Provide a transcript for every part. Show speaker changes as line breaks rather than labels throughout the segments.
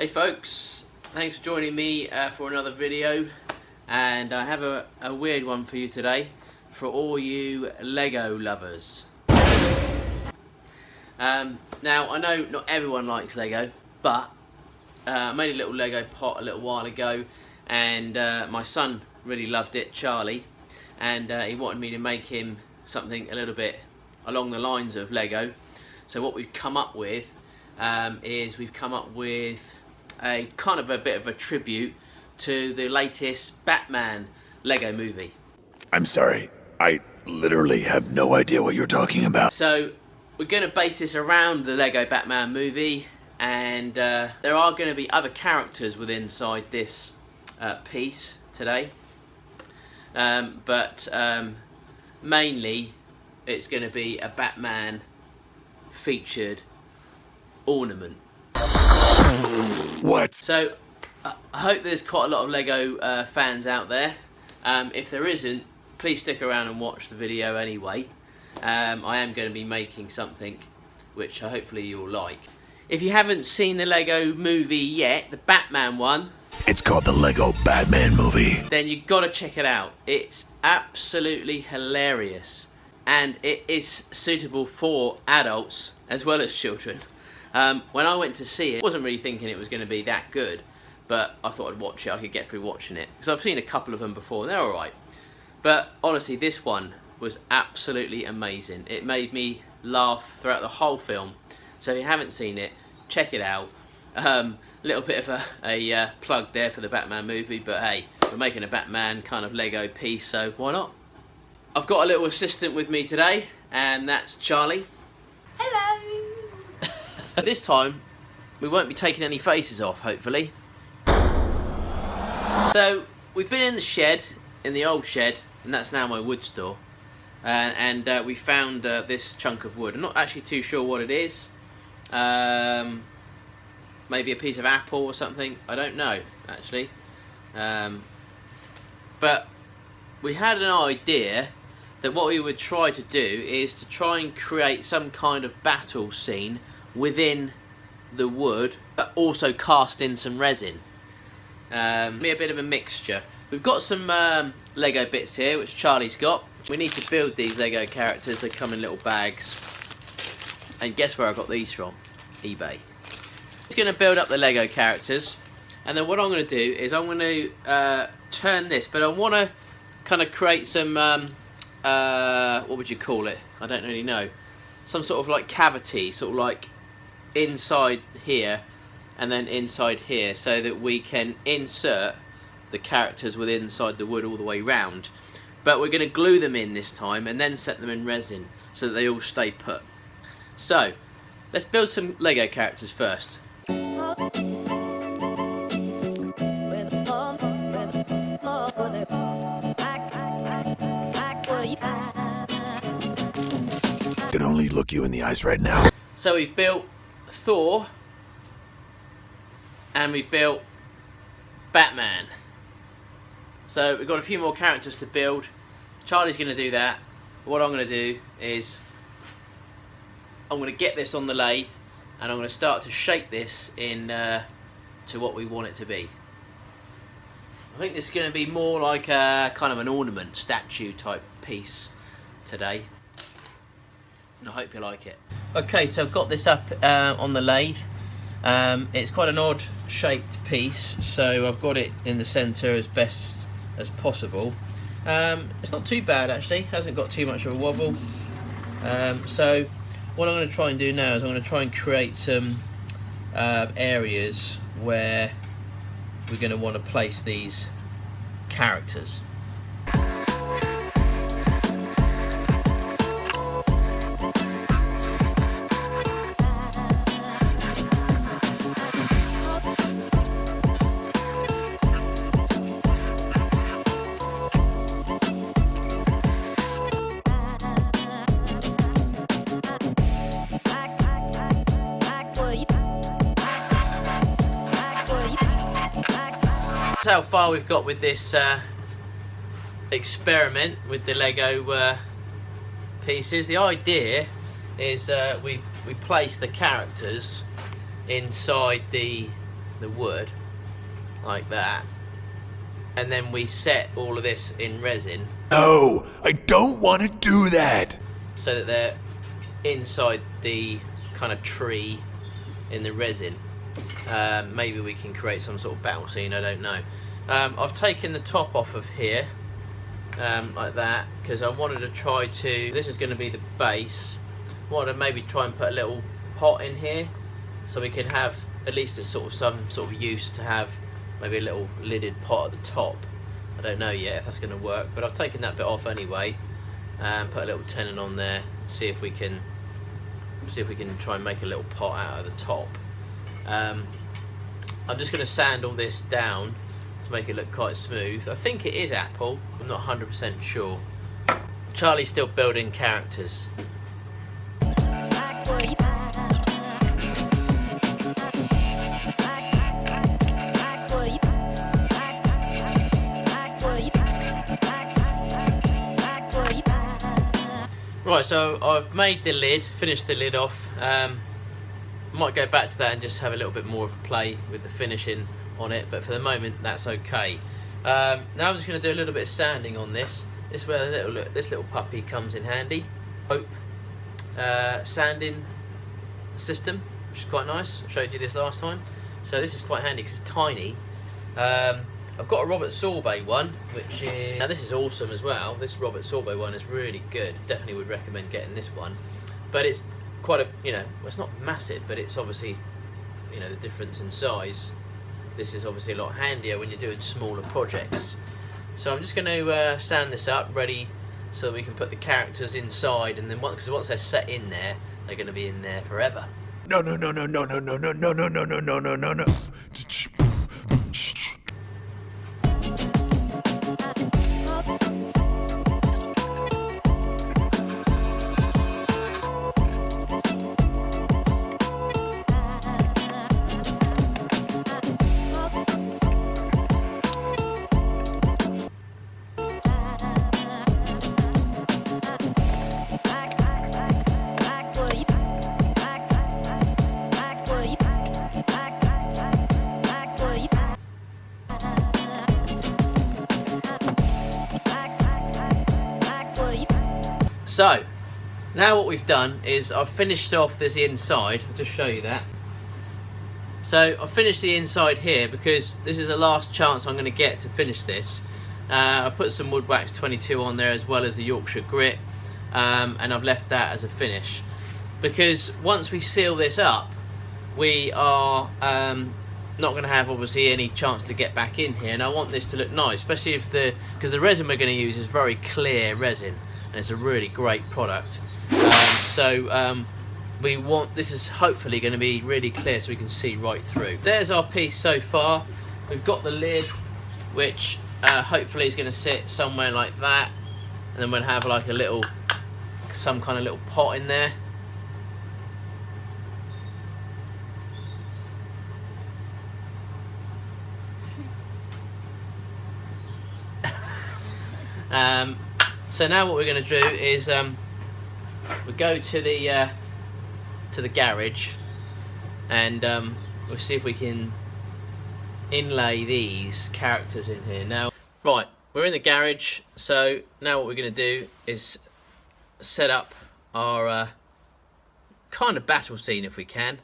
Hey folks, thanks for joining me for another video, and I have a weird one for you today for all you Lego lovers. Now I know not everyone likes Lego, but I made a little Lego pot a little while ago, and my son really loved it, Charlie, and he wanted me to make him something a little bit along the lines of Lego. So what we've come up with is we've come up with a kind of a bit of a tribute to the latest Batman Lego movie.
I'm sorry, I literally have no idea what you're talking about.
So we're going to base this around the Lego Batman movie, and there are going to be other characters within inside this piece today, but mainly it's going to be a Batman featured ornament.
What?
So I hope there's quite a lot of Lego fans out there. If there isn't, please stick around and watch the video anyway. I am going to be making something which hopefully you'll like. If you haven't seen the Lego movie yet, the Batman one,
It's called the Lego Batman movie.
then you've got to check it out. It's absolutely hilarious, and it is suitable for adults as well as children. When I went to see it, I wasn't really thinking it was going to be that good, but I thought I'd watch it. I could get through watching it, because I've seen a couple of them before and they're alright. But honestly, this one was absolutely amazing. It made me laugh throughout the whole film. So if you haven't seen it, check it out. Little bit of a plug there for the Batman movie, but hey, we're making a Batman kind of Lego piece, so why not? I've got a little assistant with me today, and that's Charlie.
Hello!
This time, we won't be taking any faces off, hopefully. So, we've been in the shed, in the old shed, and that's now my wood store. And we found this chunk of wood. I'm not actually too sure what it is. Maybe a piece of apple or something. I don't know, actually. But we had an idea that what we would try to do is to try and create some kind of battle scene within the wood, but also cast in some resin. Be a bit of a mixture. We've got some Lego bits here, which Charlie's got. We need to build these Lego characters. They come in little bags. And guess where I got these from? eBay. It's going to build up the Lego characters, and then what I'm going to do is I'm going to turn this, but I want to kind of create some what would you call it? I don't really know. Some sort of like cavity, sort of like inside here and then inside here, so that we can insert the characters within inside the wood all the way round. But we're going to glue them in this time and then set them in resin so that they all stay put. So let's build some Lego characters first.
I could only look you in the eyes right now.
So we've built Thor, and we've built Batman. So we've got a few more characters to build. Charlie's going to do that. What I'm going to do is I'm going to get this on the lathe, and I'm going to start to shape this in to what we want it to be. I think this is going to be more like a kind of an ornament, statue type piece today. And I hope you like it. Okay, so I've got this up on the lathe. It's quite an odd shaped piece, so I've got it in the centre as best as possible. It's not too bad actually, hasn't got too much of a wobble. So what I'm going to try and do now is I'm going to try and create some areas where we're going to want to place these characters. That's how far we've got with this experiment with the Lego pieces. The idea is we place the characters inside the the wood like that, and then we set all of this in resin.
No, I don't want to do that.
So that they're inside the kind of tree in the resin. Maybe we can create some sort of battle scene, I don't know. I've taken the top off of here like that because I wanted to try to, this is going to be the base, I wanted to maybe try and put a little pot in here so we can have at least some sort of use to have maybe a little lidded pot at the top. I don't know yet if that's going to work, but I've taken that bit off anyway and put a little tenon on there, see if we can try and make a little pot out of the top. I'm just going to sand all this down to make it look quite smooth. I think it is apple, I'm not 100% sure. Charlie's still building characters. Right, so I've made the lid, finished the lid off. Might go back to that and just have a little bit more of a play with the finishing on it, but for the moment that's okay. Now I'm just going to do a little bit of sanding on this. This is where this little puppy comes in handy. Sanding system, which is quite nice. I showed you this last time. So this is quite handy because it's tiny. I've got a Robert Sorbet one, which is, now this is awesome as well. This Robert Sorbet one is really good. Definitely would recommend getting this one. But it's quite a, well, it's not massive, but it's obviously, the difference in size. This is obviously a lot handier when you're doing smaller projects. So I'm just going to sand this up, ready so that we can put the characters inside, and then once they're set in there, they're going to be in there forever.
No.
So, now what we've done is I've finished off this inside. I'll just show you that. So I've finished the inside here because this is the last chance I'm going to get to finish this. I put some Wood Wax 22 on there as well as the Yorkshire Grit, and I've left that as a finish. Because once we seal this up, we are not going to have obviously any chance to get back in here, and I want this to look nice, especially because the resin we're going to use is very clear resin. And it's a really great product. We want, this is hopefully going to be really clear so we can see right through. There's our piece so far. We've got the lid, which hopefully is going to sit somewhere like that, and then we'll have like some kind of little pot in there. So now what we're going to do is we go to the garage, and we'll see if we can inlay these characters in here. Now, right, we're in the garage, so now what we're going to do is set up our kind of battle scene if we can.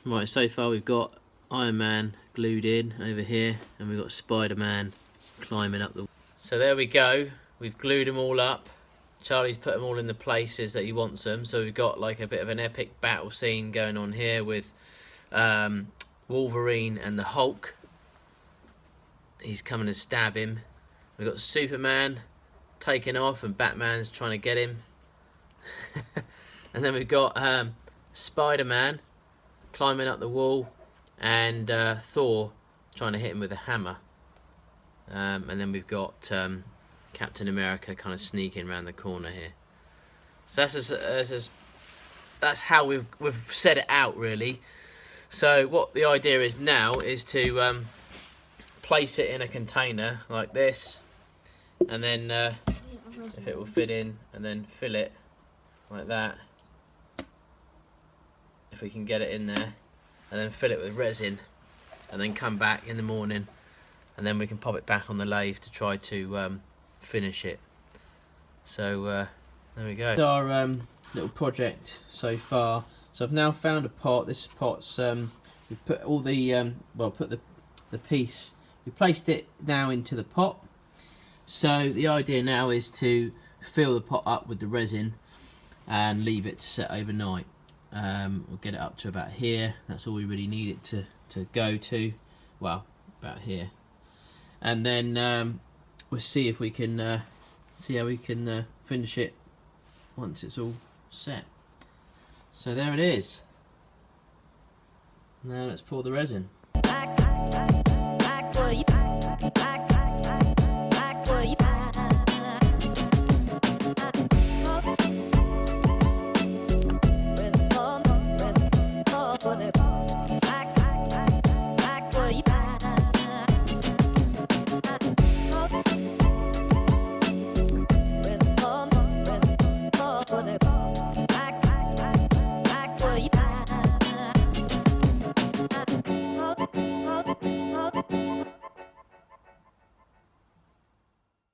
Right, so far we've got Iron Man glued in over here, and we've got Spider-Man climbing up the... So there we go, we've glued them all up. Charlie's put them all in the places that he wants them, so we've got like a bit of an epic battle scene going on here with Wolverine and the Hulk. He's coming to stab him. We've got Superman taking off and Batman's trying to get him. And then we've got Spider-Man climbing up the wall, and Thor trying to hit him with a hammer. And then we've got Captain America kind of sneaking around the corner here. So that's how we've set it out really. So what the idea is now is to place it in a container like this, and then if it will fit in, and then fill it like that, if we can get it in there. and then fill it with resin, and then come back in the morning, and then we can pop it back on the lathe to try to finish it. So there we go. It's our little project so far. So I've now found a pot. This pot's we put all the put the piece. We placed it now into the pot. So the idea now is to fill the pot up with the resin and leave it to set overnight. We'll get it up to about here. That's all we really need it to go to. Well, about here. And then we'll see if we can see how we can finish it once it's all set. So there it is. Now let's pour the resin.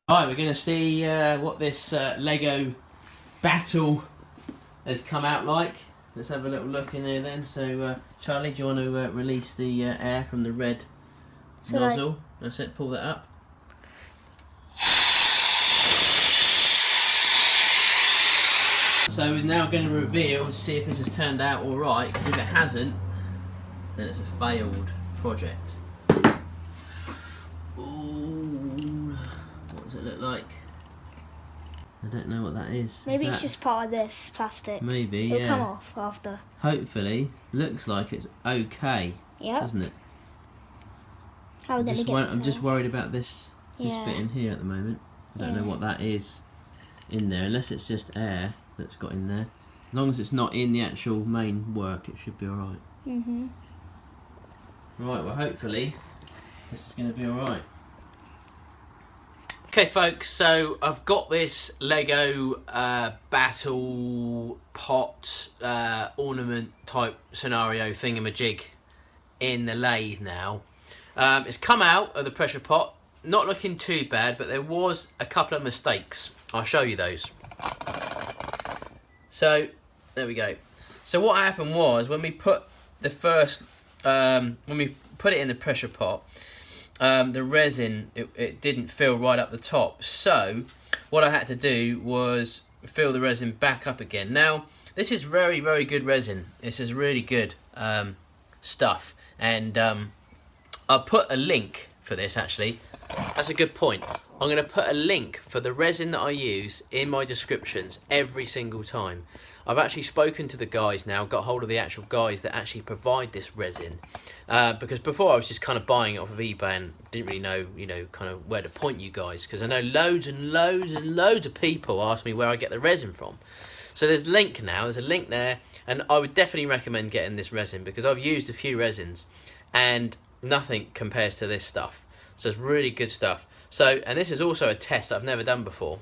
Right, we're going to see what this Lego battle has come out like. Let's have a little look in there then. So, Charlie, do you want to release the air from the red nozzle? That's it, pull that up. So we're now going to reveal to see if this has turned out alright, because if it hasn't, then it's a failed project. What does it look like? I don't know what that is.
Maybe it's just part of this plastic.
Maybe,
It'll
yeah.
come off after.
Hopefully. Looks like it's okay, doesn't it?
How did it get
I'm just worried about this
Yeah.
bit in here at the moment. I don't know what that is in there, unless it's just air that's got in there. As long as it's not in the actual main work, it should be alright.
Mhm.
Right, well hopefully this is going to be alright. Okay folks, so I've got this Lego battle pot ornament type scenario thingamajig in the lathe now. It's come out of the pressure pot, not looking too bad, but there was a couple of mistakes. I'll show you those. So there we go. So what happened was when we put the first, when we put it in the pressure pot, the resin, it didn't fill right up the top. So what I had to do was fill the resin back up again. Now this is very, very good resin. This is really good stuff. And I'll put a link for this actually. That's a good point. I'm going to put a link for the resin that I use in my descriptions every single time. I've actually spoken to the guys now, got hold of the actual guys that actually provide this resin. Because before I was just kind of buying it off of eBay and didn't really know, kind of where to point you guys. Because I know loads and loads and loads of people ask me where I get the resin from. So there's a link now, there's a link there. And I would definitely recommend getting this resin because I've used a few resins and nothing compares to this stuff. So it's really good stuff. So, and this is also a test that I've never done before.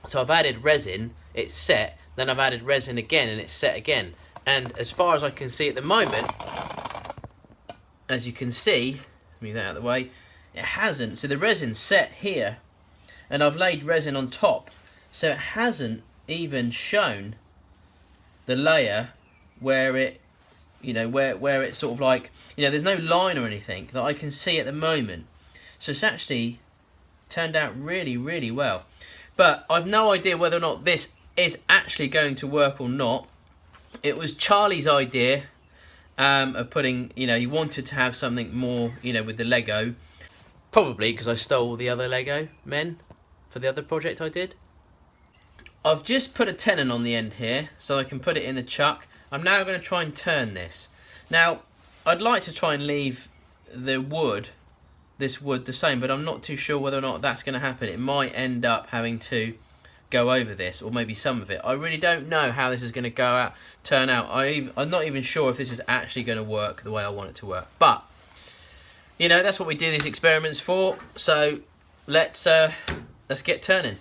So I've added resin, it's set, then I've added resin again and it's set again. And as far as I can see at the moment, as you can see, move that out of the way, it hasn't. So the resin's set here and I've laid resin on top. So it hasn't even shown the layer where it, where it's sort of like, there's no line or anything that I can see at the moment. So it's actually turned out really, really well. But I've no idea whether or not this is actually going to work or not. It was Charlie's idea of putting, he wanted to have something more, with the Lego. Probably because I stole the other Lego men for the other project I did. I've just put a tenon on the end here so I can put it in the chuck. I'm now going to try and turn this. Now, I'd like to try and leave the wood, this wood, the same, but I'm not too sure whether or not that's going to happen. It might end up having to go over this, or maybe some of it. I really don't know how this is going to turn out. I'm not even sure if this is actually going to work the way I want it to work. But, that's what we do these experiments for. So, let's get turning.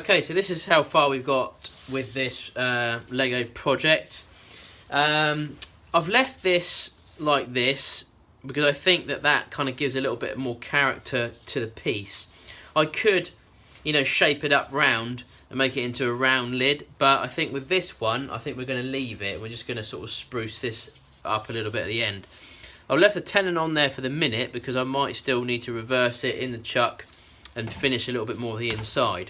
Okay, so this is how far we've got with this Lego project. I've left this like this because I think that kind of gives a little bit more character to the piece. I could, you know, shape it up round and make it into a round lid, but I think with this one, I think we're going to leave it. We're just going to sort of spruce this up a little bit at the end. I've left the tenon on there for the minute because I might still need to reverse it in the chuck and finish a little bit more of the inside,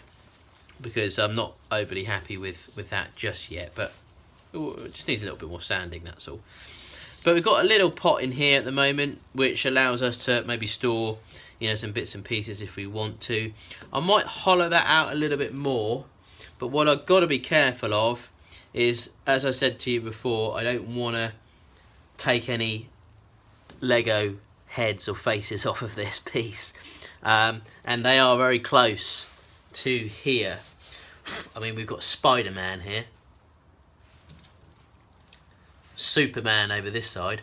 because I'm not overly happy with that just yet, but it just needs a little bit more sanding, that's all. But we've got a little pot in here at the moment which allows us to maybe store, you know, some bits and pieces if we want to. I might hollow that out a little bit more, but what I've got to be careful of is, as I said to you before, I don't want to take any Lego heads or faces off of this piece, and they are very close to here. I mean, we've got Spider-Man here, Superman over this side,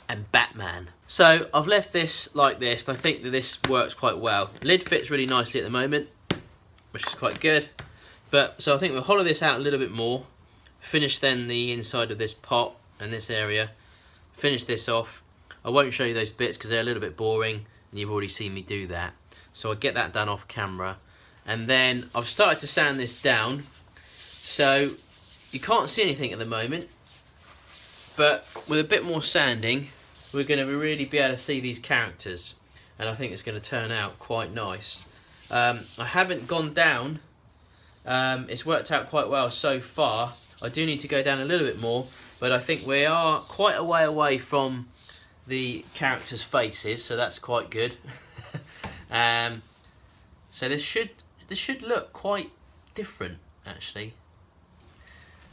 and Batman. So I've left this like this, and I think that this works quite well. The lid fits really nicely at the moment, which is quite good. But so I think we'll hollow this out a little bit more, finish then the inside of this pot and this area, finish this off. I won't show you those bits because they're a little bit boring and you've already seen me do that. So I'll get that done off camera. And then I've started to sand this down. So you can't see anything at the moment, but with a bit more sanding, we're going to really be able to see these characters. And I think it's going to turn out quite nice. I haven't gone down. It's worked out quite well so far. I do need to go down a little bit more, but I think we are quite a way away from the characters' faces, so that's quite good. So this should look quite different, actually.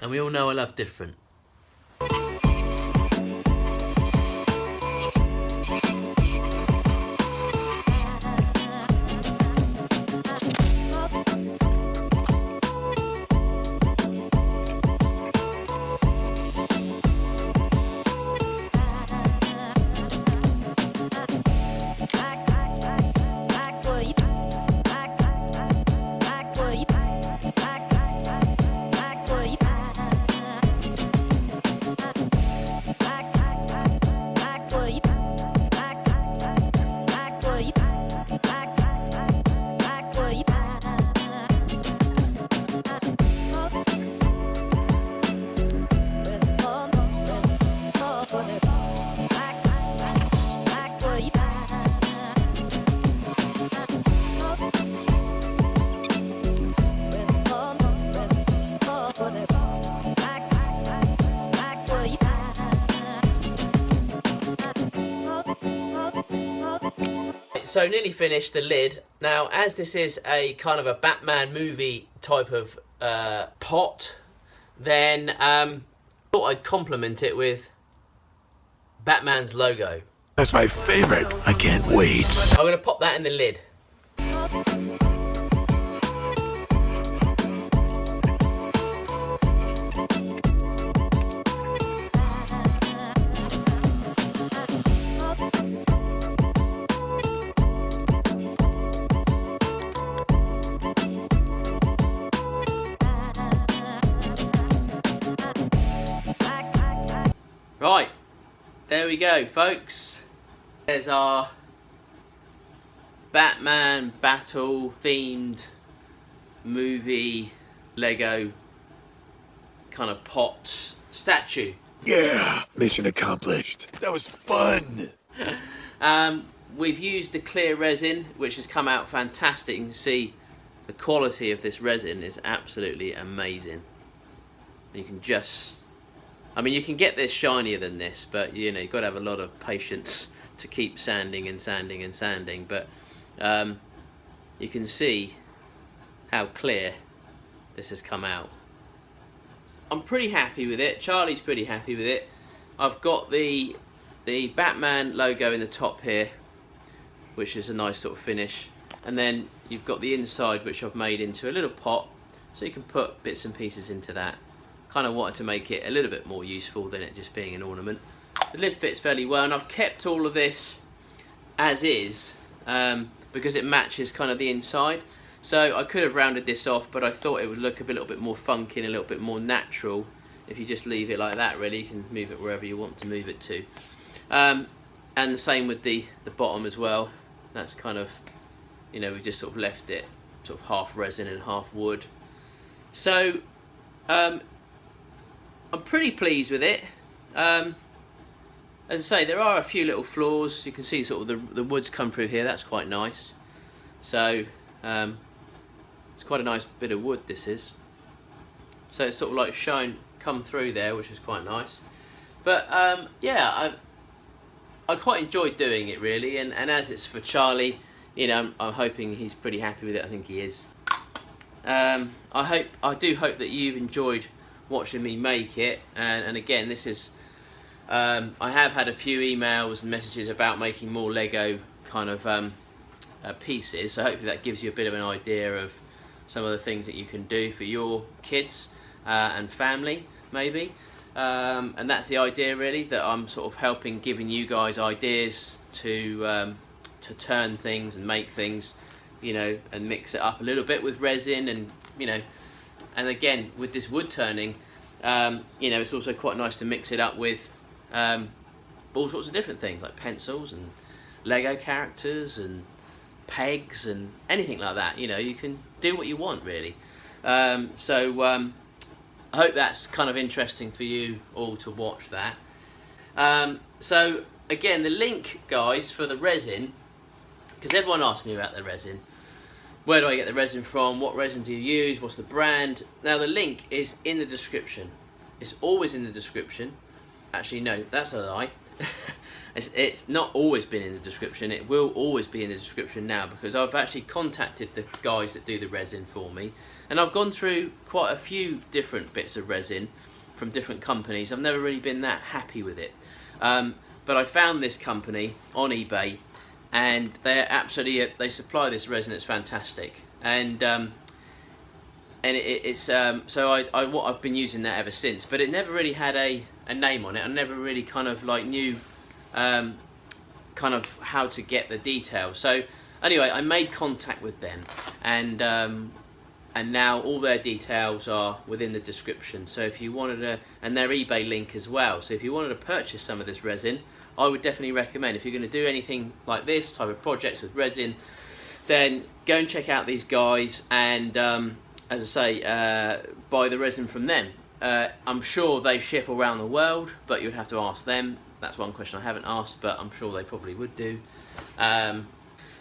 And we all know I love different. So nearly finished the lid. Now, as this is a kind of a Batman movie type of pot, then thought I'd complement it with Batman's logo.
That's my favorite. I can't wait.
I'm going to pop that in the lid. Right, there we go, folks. There's our Batman battle themed movie Lego kind of pot statue.
Yeah, mission accomplished. That was fun.
We've used the clear resin, which has come out fantastic. You can see the quality of this resin is absolutely amazing. You can just, I mean, you can get this shinier than this, but you know, you've got to have a lot of patience to keep sanding and sanding and sanding. But you can see how clear this has come out. I'm pretty happy with it. Charlie's pretty happy with it. I've got the Batman logo in the top here, which is a nice sort of finish, and then you've got the inside, which I've made into a little pot, so you can put bits and pieces into that. Kind of wanted to make it a little bit more useful than it just being an ornament. The lid fits fairly well, and I've kept all of this as is. because it matches kind of the inside. So I could have rounded this off, but I thought it would look a little bit more funky and a little bit more natural if you just leave it like that. Really, you can move it wherever you want to move it to. And the same with the bottom as well. That's kind of, you know, we just sort of left it sort of half resin and half wood. So I'm pretty pleased with it. As I say, there are a few little flaws. You can see sort of the woods come through here. That's quite nice. So it's quite a nice bit of wood, this is. So it's sort of like come through there, which is quite nice. But yeah, I quite enjoyed doing it, really. And as it's for Charlie, you know, I'm hoping he's pretty happy with it. I think he is. I do hope that you've enjoyed watching me make it. And again, this is I have had a few emails and messages about making more Lego kind of pieces, so hopefully that gives you a bit of an idea of some of the things that you can do for your kids and family, maybe. And that's the idea, really, that I'm sort of helping, giving you guys ideas to turn things and make things, you know, and mix it up a little bit with resin, and you know, and again with this wood turning, you know, it's also quite nice to mix it up with all sorts of different things like pencils and Lego characters and pegs and anything like that. You know, you can do what you want, really. So I hope that's kind of interesting for you all to watch that. So again, the link, guys, for the resin, because everyone asked me about the resin. Where do I get the resin from? What resin do you use? What's the brand? Now the link is in the description. It's always in the description. Actually, no, that's a lie. It's not always been in the description. It will always be in the description now, because I've actually contacted the guys that do the resin for me, and I've gone through quite a few different bits of resin from different companies. I've never really been that happy with it, but I found this company on eBay, and they're absolutely, they supply this resin that's fantastic, and it's so I've been using that ever since, but it never really had a name on it. I never really kind of like knew kind of how to get the details. So anyway, I made contact with them, and now all their details are within the description. So if you wanted to, and their eBay link as well, so if you wanted to purchase some of this resin, I would definitely recommend, if you're going to do anything like this type of projects with resin, then go and check out these guys, and as I say, buy the resin from them. I'm sure they ship around the world, but you'd have to ask them. That's one question I haven't asked, but I'm sure they probably would do.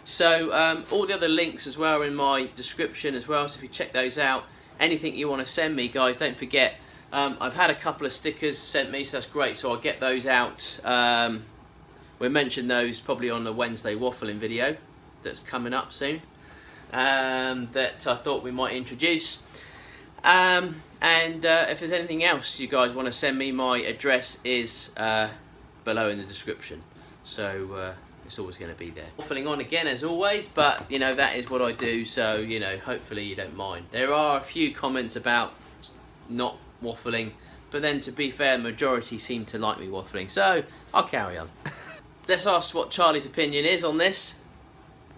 So all the other links as well are in my description as well, so if you check those out. Anything you want to send me, guys, don't forget, I've had a couple of stickers sent me, so that's great, so I'll get those out. We'll mention those probably on the Wednesday waffling video that's coming up soon, that I thought we might introduce. And if there's anything else you guys want to send me, my address is below in the description, so it's always going to be there. Waffling on again as always, but you know, that is what I do, so you know, hopefully you don't mind. There are a few comments about not waffling, but then to be fair, majority seem to like me waffling, so I'll carry on. Let's ask what Charlie's opinion is on this.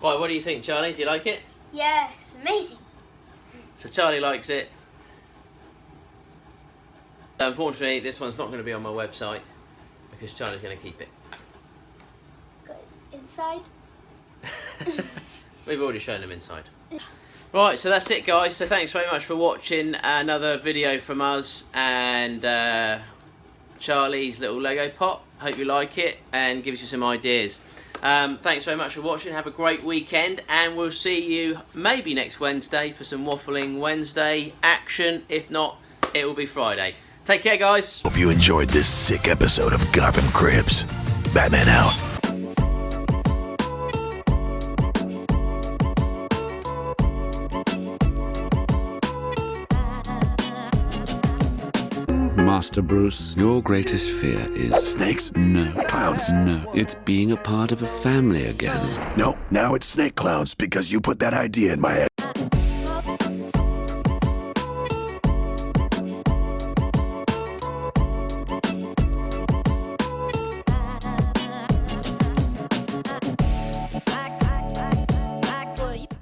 Right, what do you think, Charlie? Do you like it?
Yeah, it's amazing.
So Charlie likes it. Unfortunately, this one's not going to be on my website because Charlie's going to keep it.
Go inside.
We've already shown them inside. Right, so that's it, guys. So thanks very much for watching another video from us and Charlie's little Lego pot. Hope you like it and gives you some ideas. Thanks very much for watching. Have a great weekend, and we'll see you maybe next Wednesday for some Waffling Wednesday action. If not, it will be Friday. Take care, guys.
Hope you enjoyed this sick episode of Gotham Cribs. Batman out.
Master Bruce, your greatest fear is...
Snakes?
No.
Clowns?
No. It's being a part of a family again.
No, now it's snake clowns because you put that idea in my head.